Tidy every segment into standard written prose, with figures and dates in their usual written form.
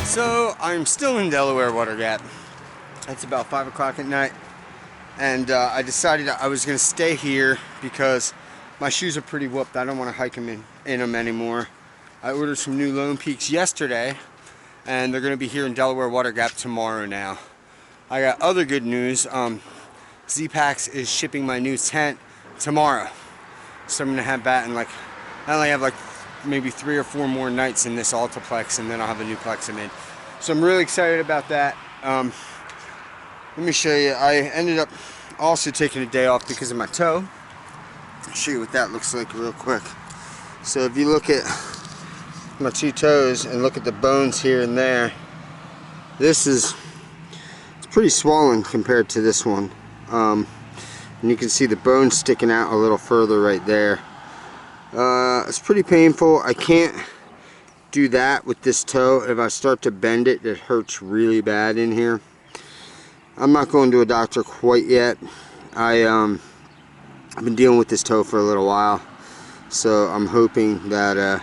So I'm still in Delaware Water Gap. It's about 5 o'clock at night, and I decided I was going to stay here because my shoes are pretty whooped. I don't want to hike them in them anymore. I ordered some new Lone Peaks yesterday, and they're going to be here in Delaware Water Gap tomorrow now. I got other good news. Z-Packs is shipping my new tent tomorrow. So I'm going to have that, and I only have maybe 3 or 4 more nights in this Altaplex, and then I'll have a new Plex I'm in. So I'm really excited about that. Let me show you. I ended up also taking a day off because of my toe. I'll show you what that looks like real quick. So if you look at my 2 toes and look at the bones here and there, it's pretty swollen compared to this one. And you can see the bone sticking out a little further right there. It's pretty painful. I can't do that with this toe. If I start to bend it, it hurts really bad in here. I'm not going to a doctor quite yet. I've been dealing with this toe for a little while, so I'm hoping that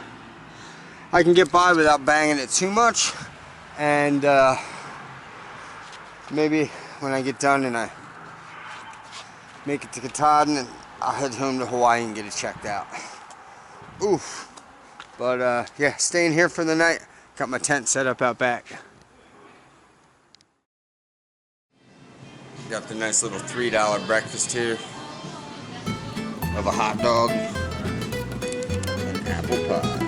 I can get by without banging it too much, and maybe when I get done and I make it to Katahdin, I'll head home to Hawaii and get it checked out. Oof. But yeah, staying here for the night. Got my tent set up out back. Got the nice little $3 breakfast here of a hot dog and apple pie.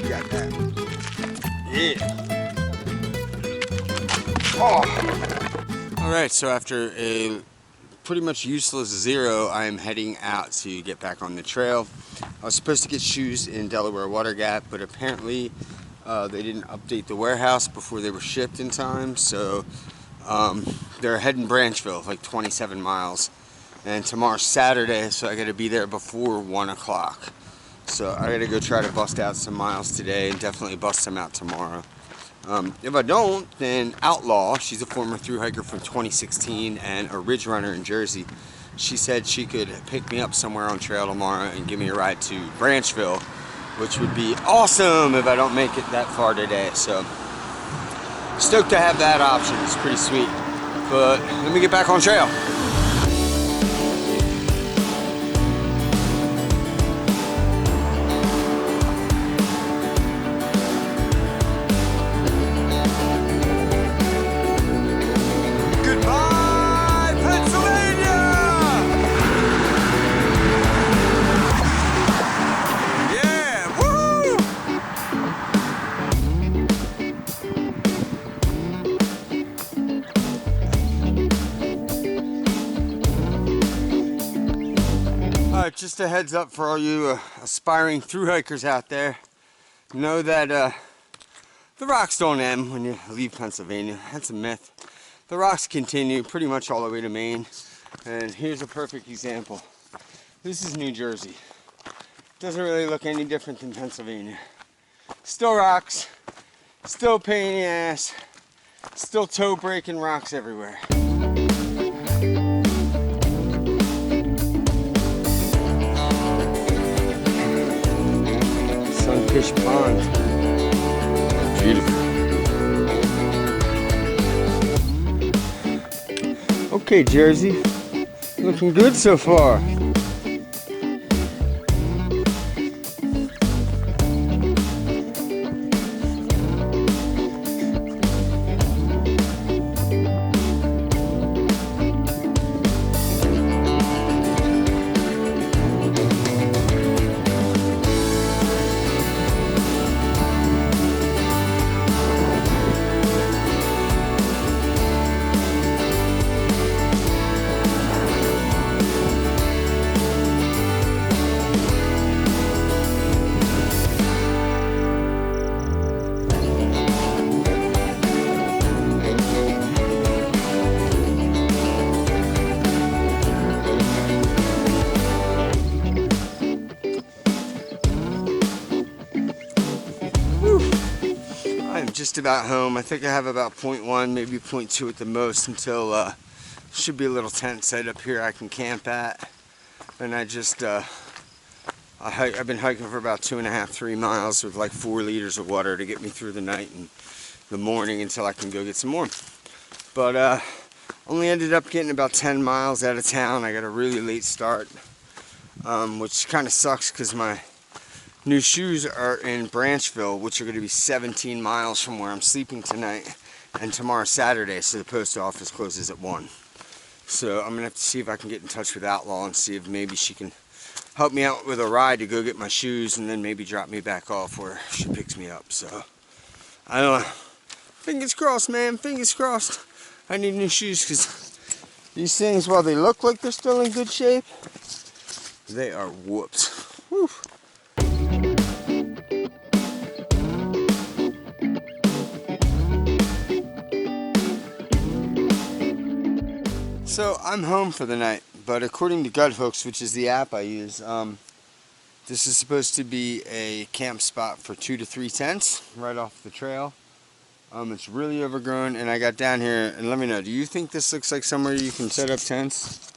Got that. Yeah. Oh. All right, so after a pretty much useless 0, I am heading out to get back on the trail. I was supposed to get shoes in Delaware Water Gap, but apparently they didn't update the warehouse before they were shipped in time, so they're heading Branchville, like 27 miles. And tomorrow's Saturday, so I gotta be there before 1 o'clock. So I gotta go try to bust out some miles today and definitely bust some out tomorrow. If I don't, then Outlaw, she's a former thru hiker from 2016 and a ridge runner in Jersey. She said she could pick me up somewhere on trail tomorrow and give me a ride to Branchville, which would be awesome if I don't make it that far today. So stoked to have that option. It's pretty sweet. But let me get back on trail. Just a heads up for all you aspiring thru hikers out there. Know that the rocks don't end when you leave Pennsylvania. That's a myth. The rocks continue pretty much all the way to Maine. And here's a perfect example. This is New Jersey. Doesn't really look any different than Pennsylvania. Still rocks, still pain in the ass, still toe breaking rocks everywhere. Sunfish Pond. Beautiful. Okay, Jersey. Looking good so far. just about home. I think I have about 0.1, maybe 0.2 at the most until should be a little tent set up here I can camp at. And I just I've been hiking for about 2.5, 3 miles with like 4 liters of water to get me through the night and the morning until I can go get some more. But only ended up getting about 10 miles out of town. I got a really late start, which kind of sucks because my new shoes are in Branchville, which are going to be 17 miles from where I'm sleeping tonight, and tomorrow's Saturday, so the post office closes at 1. So I'm going to have to see if I can get in touch with Outlaw and see if maybe she can help me out with a ride to go get my shoes and then maybe drop me back off where she picks me up. So I don't know. Fingers crossed, man. Fingers crossed. I need new shoes because these things, while they look like they're still in good shape, they are whooped. Whew. So I'm home for the night, but according to Guthooks, which is the app I use, this is supposed to be a camp spot for 2 to 3 tents right off the trail. It's really overgrown, and I got down here, and let me know, do you think this looks like somewhere you can set up tents?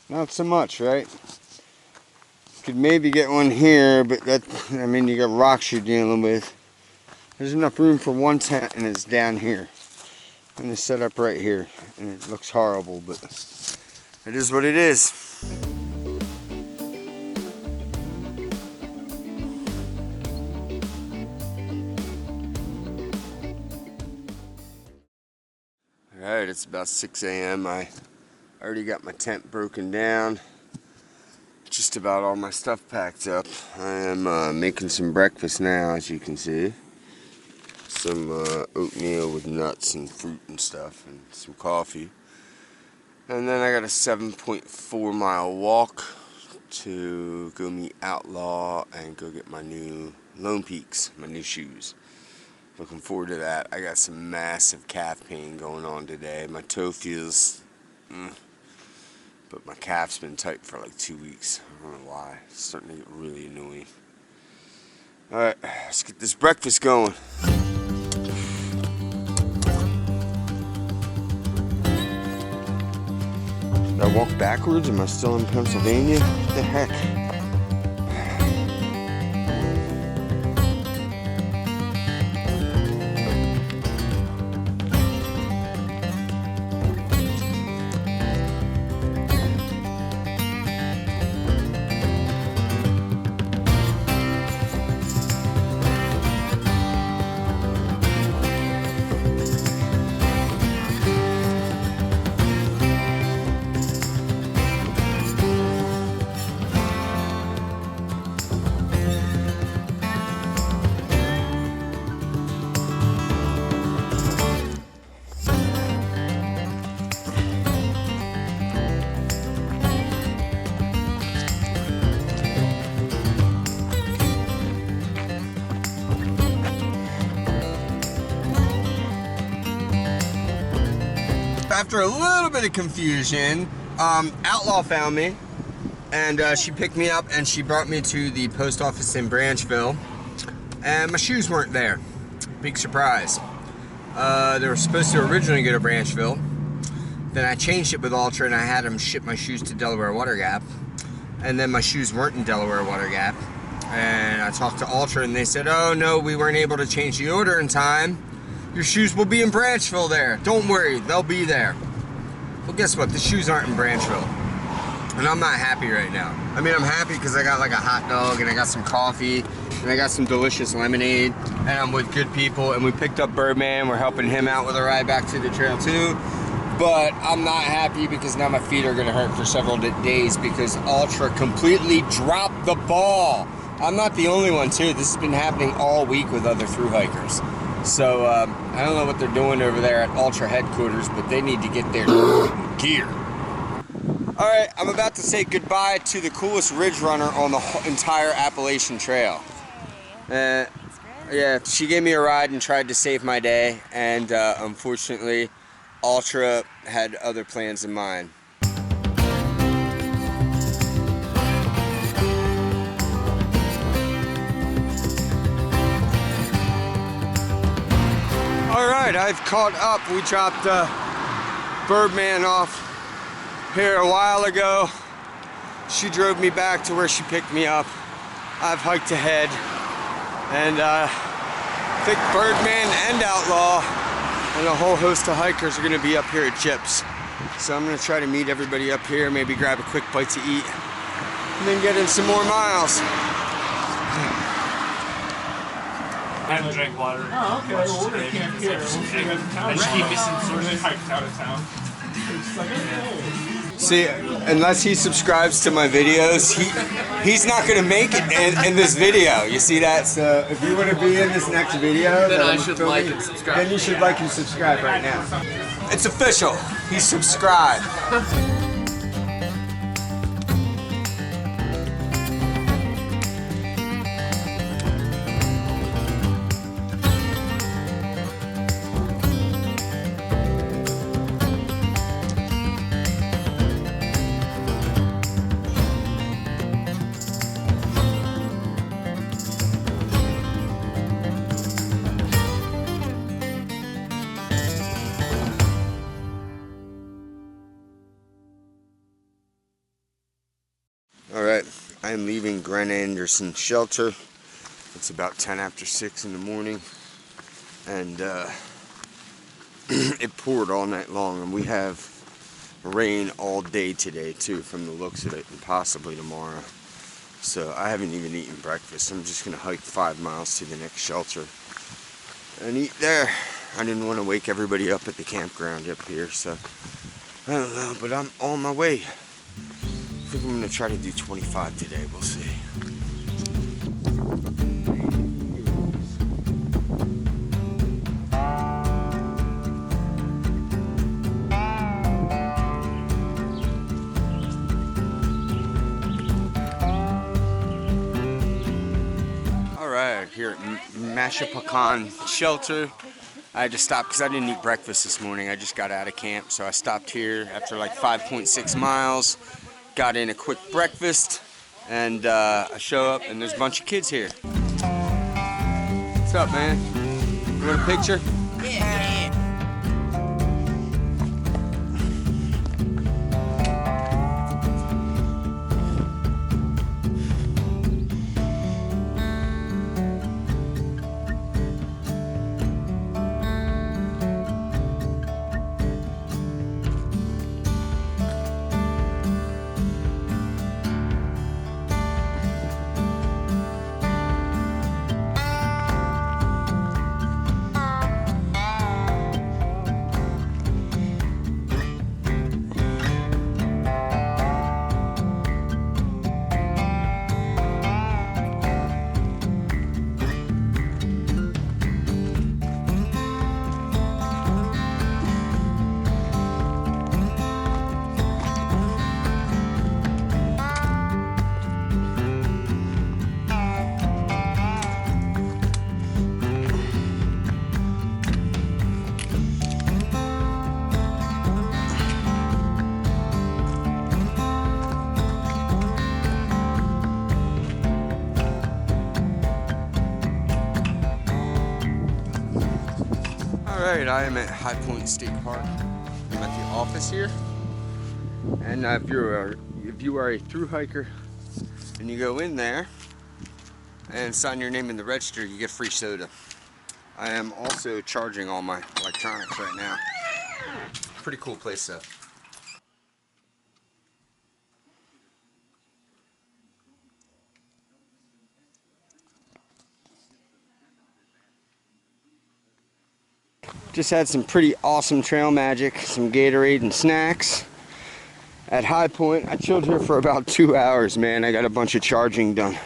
Not so much, right? Could maybe get one here, but that, I mean, you got rocks you're dealing with. There's enough room for one tent, and it's down here. And it's set up right here, and it looks horrible, but it is what it is. Alright, it's about 6 a.m. I already got my tent broken down. Just about all my stuff packed up. I am making some breakfast now, as you can see. Some oatmeal with nuts and fruit and stuff, and some coffee. And then I got a 7.4 mile walk to go meet Outlaw and go get my new Lone Peaks, my new shoes. Looking forward to that. I got some massive calf pain going on today. My toe feels, but my calf's been tight for like 2 weeks. I don't know why. It's starting to get really annoying. Alright, let's get this breakfast going. Did I walk backwards? Am I still in Pennsylvania? What the heck? After a little bit of confusion, Outlaw found me, and she picked me up and she brought me to the post office in Branchville, and my shoes weren't there. Big surprise. They were supposed to originally go to Branchville. Then I changed it with Ultra and I had them ship my shoes to Delaware Water Gap, and then my shoes weren't in Delaware Water Gap, and I talked to Ultra and they said, oh no, we weren't able to change the order in time. Your shoes will be in Branchville there. Don't worry, they'll be there. Well, guess what? The shoes aren't in Branchville. And I'm not happy right now. I mean, I'm happy because I got like a hot dog and I got some coffee and I got some delicious lemonade and I'm with good people, and we picked up Birdman. We're helping him out with a ride back to the trail too. But I'm not happy because now my feet are gonna hurt for several days because Ultra completely dropped the ball. I'm not the only one too. This has been happening all week with other thru hikers. So, I don't know what they're doing over there at Ultra headquarters, but they need to get their gear. Alright, I'm about to say goodbye to the coolest ridge runner on the entire Appalachian Trail. Yeah, she gave me a ride and tried to save my day, and unfortunately, Ultra had other plans in mind. Alright, I've caught up. We dropped Birdman off here a while ago. She drove me back to where she picked me up. I've hiked ahead, and I think Birdman and Outlaw and a whole host of hikers are going to be up here at Chips. So I'm going to try to meet everybody up here, maybe grab a quick bite to eat, and then get in some more miles. I haven't drank water. Oh, okay. Well, we're gonna camp here. We'll see you guys in town. I just keep missing sources. Hiked out of town. It's like, okay. See, unless he subscribes to my videos, he's not gonna make it in this video. You see that? So if you want to be in this next video, then I should like and subscribe. Then you should like and subscribe right now. It's official. He's subscribed. Alright, I am leaving Gren Anderson shelter. It's about 10 after 6 in the morning, and it poured all night long, and we have rain all day today too, from the looks of it, and possibly tomorrow. So I haven't even eaten breakfast. I'm just going to hike 5 miles to the next shelter and eat there. I didn't want to wake everybody up at the campground up here, so I don't know, but I'm on my way. I think I'm going to try to do 25 today, we'll see. Alright, here at Mashapakan Shelter. I had to stop because I didn't eat breakfast this morning. I just got out of camp, so I stopped here after like 5.6 miles. Got in a quick breakfast, and I show up, and there's a bunch of kids here. What's up, man? You want a picture? Yeah. Alright, I am at High Point State Park. I'm at the office here. And if you are a thru hiker and you go in there and sign your name in the register, you get free soda. I am also charging all my electronics right now. Pretty cool place though. Just had some pretty awesome trail magic, some Gatorade and snacks at High Point. I chilled here for about 2 hours, man. I got a bunch of charging done.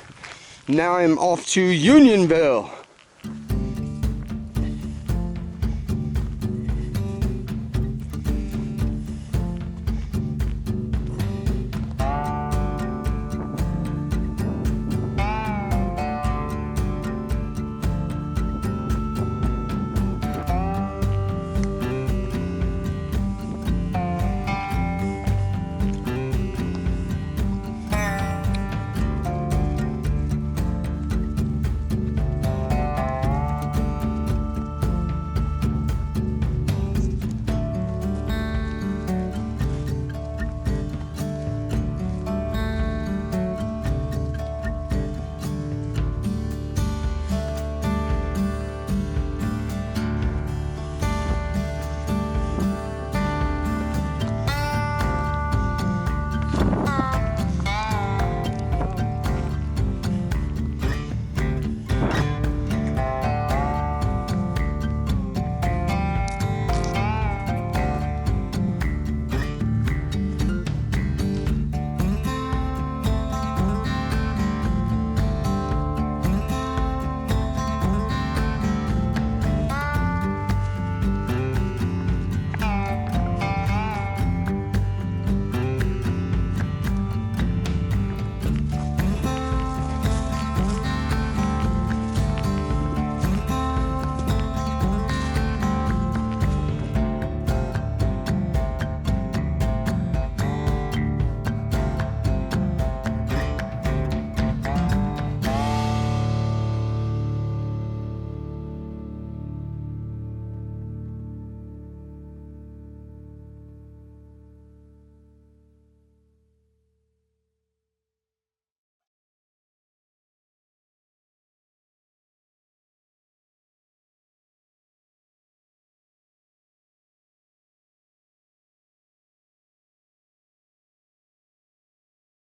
Now I'm off to Unionville.